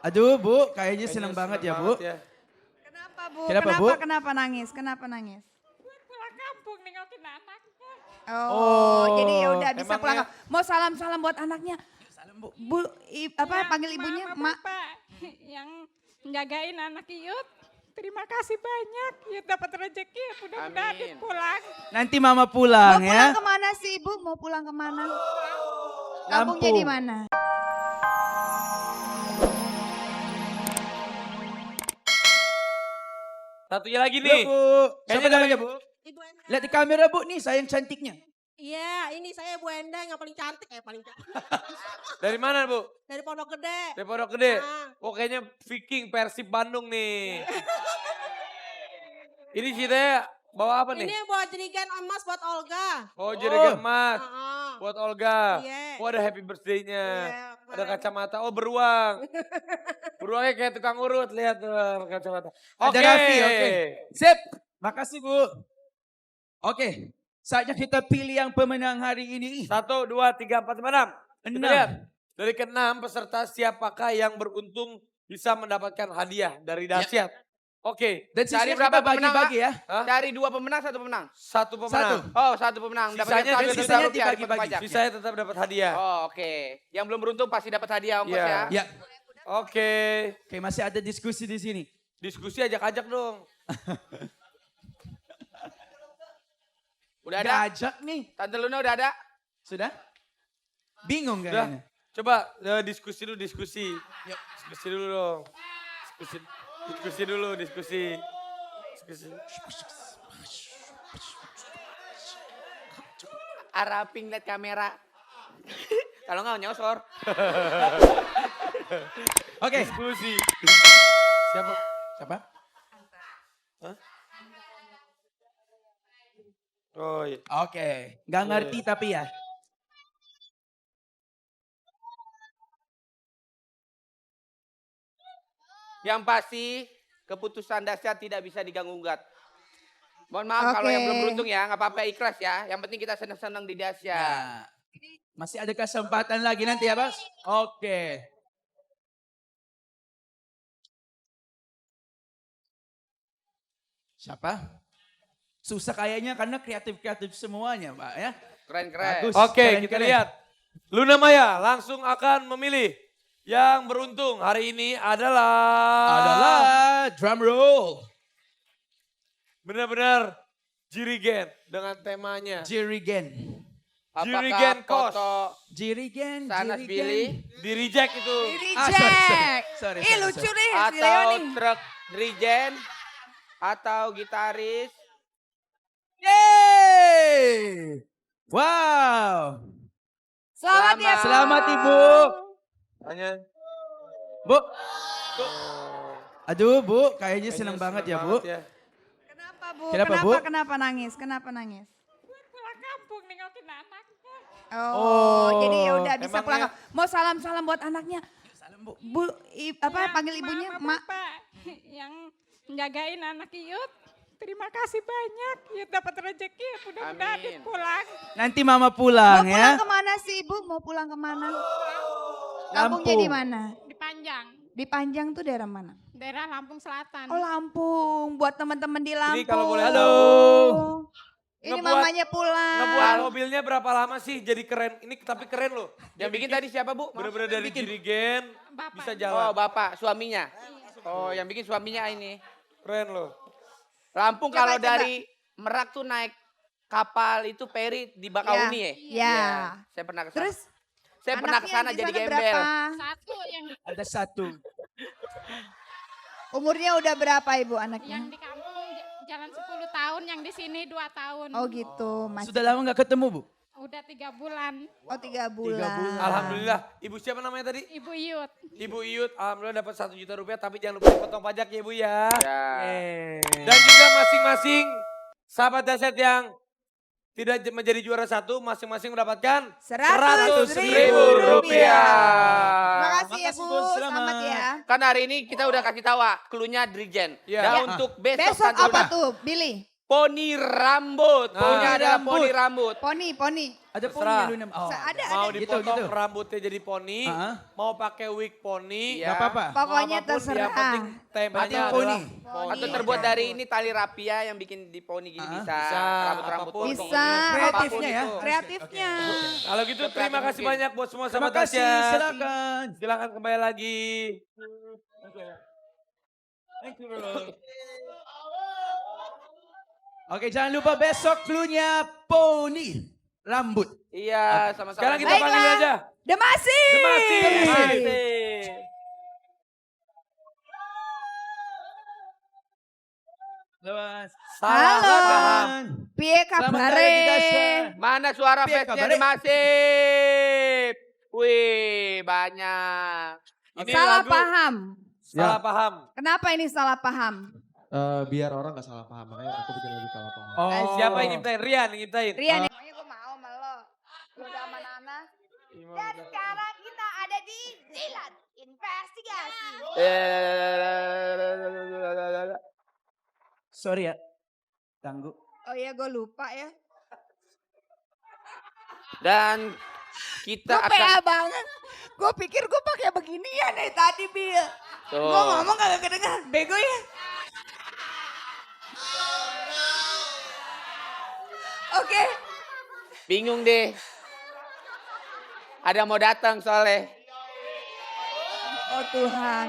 Aduh Bu, kayaknya senang banget ya Bu. Kenapa Bu? Kenapa, Bu? Kenapa nangis? Kenapa nangis? Pulang kampung nengokin anaknya. Oh, jadi ya udah bisa Emangnya- pulang. Mau salam-salam buat anaknya. Salam Bu. Bu, panggil ibunya Mak. Bapak yang menjagain anak Iyut. Terima kasih banyak. Iyut dapat rezeki. Mudah-mudahan Amin. Iyut pulang. Nanti Mama Mau pulang pulang ya. kemana sih Ibu? Mau pulang kemana? Kampungnya di mana? Satunya lagi Loh, nih. Bu. Siapa Kayaknya namanya Bu? Ibu Endang. Lihat di kamera Bu nih sayang cantiknya. Iya, ini saya Bu Endang yang paling cantik, paling cantik. Dari mana Bu? Dari Pondok Gede. Dari Pondok Gede. Ah. Oh kayaknya Viking Persib Bandung nih. Ini kita bawa apa nih? Ini buat jerigen emas buat Olga. Oh jerigen emas. Heeh. Buat Olga. Iya. Oh ada happy birthday-nya. Iya, Ada kemarin. kacamata. Oh beruang. Beruangnya kayak tukang urut. Lihat tuh kacamata. Ada Oke. Raffi, oke. Sip, makasih Bu. Oke, saatnya kita pilih yang pemenang hari ini. 1, 2, 3, 4, 5, 6. Kita 6. lihat. Dari ke-6 peserta siapakah yang beruntung bisa mendapatkan hadiah dari Dasyat. Oke. Dan Cari sisanya berapa kita pemenang, bagi-bagi ya. Hah? Dari 2 pemenang, 1 pemenang. Satu pemenang. Oh, 1 pemenang. Sisanya- Dapat sisanya 1 juta rupiah di dibagi-bagi. pajak. Sisanya tetap dapat hadiah. Oh, oke. Yang belum beruntung pasti dapat hadiah ongkos Iya. ya. Ya, Oke. oke masih ada diskusi di sini. Diskusi ajak-ajak dong. Udah Nggak ada? ajak nih. Tante Luna udah ada? Sudah? Bingung Udah. kayaknya. Coba diskusi dulu, diskusi. Diskusi dulu dong. Diskusi dulu, diskusi. Araping lihat kamera. Kalau nggak nyosor. Oke, Diskusi. Siapa? siapa? Oh iya. Oke, nggak ngerti tapi ya. Yang pasti keputusan Dasyat tidak bisa diganggu-gugat. Mohon maaf kalau Oke. yang belum beruntung ya, nggak apa-apa ikhlas ya. Yang penting kita senang-senang di Dasyat. Nah, masih ada kesempatan lagi nanti ya, Bos. Oke. Siapa? Susah kayaknya karena kreatif-kreatif semuanya, Pak ya. Keren-keren. Bagus. Oke, Keren, kita keren. lihat. Luna Maya langsung akan memilih. Yang beruntung hari ini Adalah drum roll. benar-benar jirigen dengan temanya. Jirigen. Jirigen Kos. Foto Jirigen, Sanas jirigen. Billy Di reject itu. Ah, sorry, Reject. sorry, Ih sorry, lucu sorry. nih si Leo atau nih. truk dirijen atau gitaris? Yeay! Wow. Selamat ya. Bu. Selamat Ibu. Hanya Bu. Aduh Bu, kayaknya senang banget ya Bu. Kenapa Bu? Kenapa, Bu? Kenapa nangis? Kenapa nangis? Pulang kampung nengokin anaknya. Oh, jadi ya udah bisa Emangnya- pulang. Mau salam-salam buat anaknya. Salam Bu. Bu, panggil ibunya Mak. Bapak yang menjagain anak Iyut. Terima kasih banyak. Iyut dapat rezeki. Mudah-mudahan Amin. Iyut pulang. Nanti Mama Mau pulang pulang ya. kemana sih Ibu? Mau pulang kemana? Kampungnya di Lampung. mana? Di Panjang. Di Panjang tuh daerah mana? Daerah Lampung Selatan. Oh Lampung, buat teman-teman di Lampung. Jadi kalau boleh Halo. Ini Ngebuat- mamanya pulang. Ngebuat mobilnya berapa lama sih jadi keren? Ini tapi keren loh. Yang bikin tadi siapa Bu? Bener-bener dari jirigen Bapak. bisa Oh jalan. bapak, suaminya. Oh yang bikin suaminya ini. Keren loh. Lampung Coba, kalau coba. dari Merak tuh naik kapal itu feri di Bakauni ya? Ya. Iya, saya pernah ke sana. Terus Saya pernah ke anaknya sana di jadi sana gembel. berapa? Satu yang Ada satu. Umurnya udah berapa Ibu anaknya? yang di kampung jalan 10 tahun, yang di sini 2 tahun. Oh gitu, masih. Sudah lama nggak ketemu Bu? Udah 3 bulan. Oh 3 bulan. bulan. Alhamdulillah. Ibu siapa namanya tadi? Ibu Iyut. Ibu Iyut, alhamdulillah dapat 1 juta rupiah, tapi jangan lupa potong pajak ya Ibu ya. Ya. Dan juga masing-masing sahabat Dasyat yang tidak menjadi juara 1, masing-masing mendapatkan 100.000 rupiah. Makasih ya Makasih, Bu, Bu. selamat ya. Kan hari ini kita udah kasih tahu klunya Drijen. Iya. Dan Ya. untuk besok, Besok Tante apa Luna, tuh, Billy? poni rambut. Nah. Poni adalah Rambut. poni rambut. Poni. Ada poni Terserah. ya, Luna? Oh. Ada. Mau Gitu, dipotong gitu. rambutnya jadi poni, Ah. mau pakai wig poni, Iya. Gak apa-apa. Pokoknya mau apapun, terserah. Yang penting temanya Penting adalah poni. Poni. Atau terbuat dari ini tali rapia yang bikin di poni gini bisa. Bisa, Rambut-rambut. apapun. Bisa. Apapun Kreatifnya ya. itu. Kreatifnya. Kalau gitu terima kasih mungkin. banyak buat semua Terima sahabat kasih, dahsyat. silakan. Silakan kembali lagi. Thank you, bro. Oke, jangan lupa besok cluenya poni rambut. Iya, sama-sama. Sekarang kita Baiklah. panggil aja. Demasi. Demasi. Selamat Halo. paham. Piye Selamat kabare? lagi, Dasya. Mana suara Piye face-nya kabare? Masif? Wih, banyak. Ini Salah lagu paham. Salah paham. Kenapa ini salah paham? Biar orang gak salah paham, makanya aku bikin lagu salah paham. Oh. Siapa yang nyiptain? Rian yang nyiptain. Rian, pokoknya gue mau sama lo. Lo udah sama Nana. Dan sekarang kita ada di Jilat Investigasi. Sorry ya. Tangguh. Oh iya, gue lupa ya. Dan kita Gue akan... PA banget. Gue pikir gue pakai beginian dari tadi, Bil. Tuh. Gue ngomong kagak kedengar. Bego ya. Oke. Bingung deh. Ada mau datang soalnya. Oh Tuhan.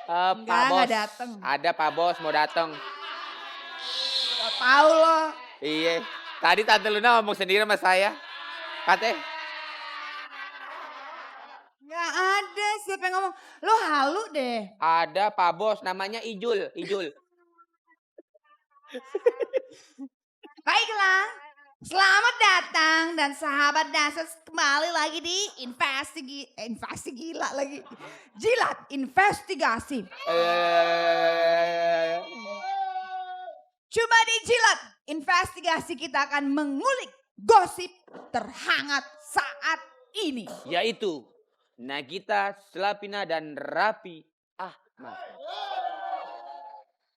Pak Enggak Bos. datang. Ada Pak Bos mau datang. Gak tahu lo. Iya. Tadi Tante Luna ngomong sendiri sama saya. Katanya, Gak ada. Siapa yang ngomong? Lo halu deh. ada Pak Bos namanya Ijul. Baiklah. Selamat datang dan sahabat dasar kembali lagi di investigasi lagi. Jilat Investigasi. Coba di Jilat Investigasi kita akan mengulik gosip terhangat saat ini. Yaitu Nagita, Slavina, dan Raffi Ahmad.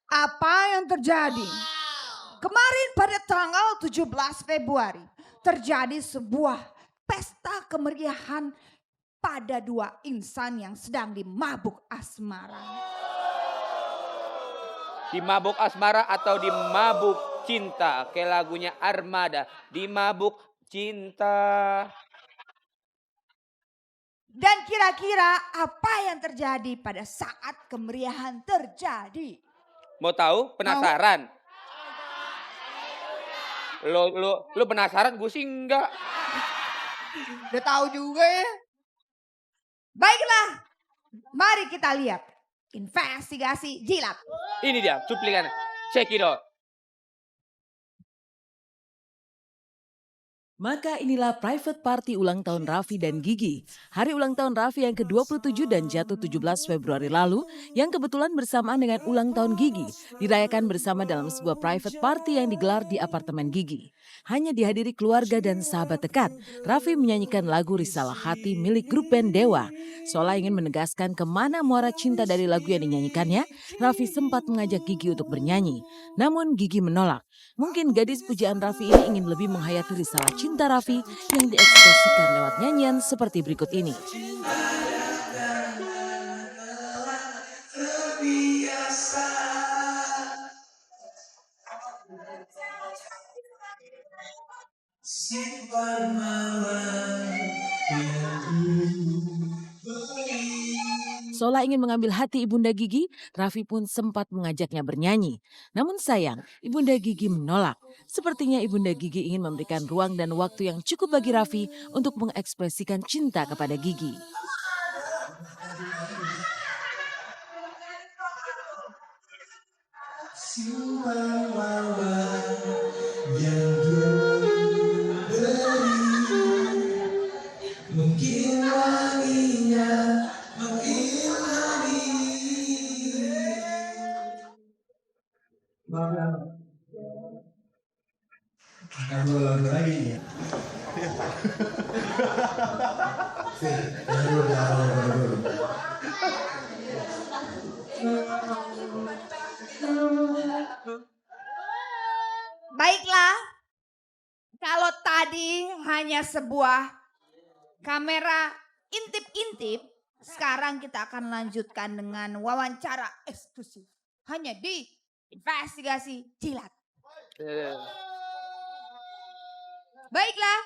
Apa yang terjadi? Kemarin pada tanggal 17 Februari terjadi sebuah pesta kemeriahan pada dua insan yang sedang dimabuk asmara. Di mabuk asmara atau di mabuk cinta. Kayak lagunya Armada. Di mabuk cinta. Dan kira-kira apa yang terjadi pada saat kemeriahan terjadi? Mau tahu? Penasaran? Lo penasaran? Gue sih enggak. Udah tahu juga ya. Baiklah, mari kita lihat investigasi jilat. Ini dia cuplikan. Check it out. Maka inilah private party ulang tahun Raffi dan Gigi. Hari ulang tahun Raffi yang ke-27 dan jatuh 17 Februari lalu yang kebetulan bersamaan dengan ulang tahun Gigi dirayakan bersama dalam sebuah private party yang digelar di apartemen Gigi. Hanya dihadiri keluarga dan sahabat dekat, Raffi menyanyikan lagu Risalah Hati milik grup band Dewa. Seolah ingin menegaskan kemana muara cinta dari lagu yang dinyanyikannya, Raffi sempat mengajak Gigi untuk bernyanyi. Namun Gigi menolak. Mungkin gadis pujaan Raffi ini ingin lebih menghayati risalah cinta Raffi yang diekspresikan lewat nyanyian seperti berikut ini. Seolah ingin mengambil hati Ibunda Gigi, Raffi pun sempat mengajaknya bernyanyi. Namun sayang, Ibunda Gigi menolak. Sepertinya Ibunda Gigi ingin memberikan ruang dan waktu yang cukup bagi Raffi untuk mengekspresikan cinta kepada Gigi. Kamu lagu lagi ya? hanya sebuah kamera intip-intip. Sekarang kita akan lanjutkan dengan wawancara eksklusif. Hanya di Investigasi Jilat. Baiklah,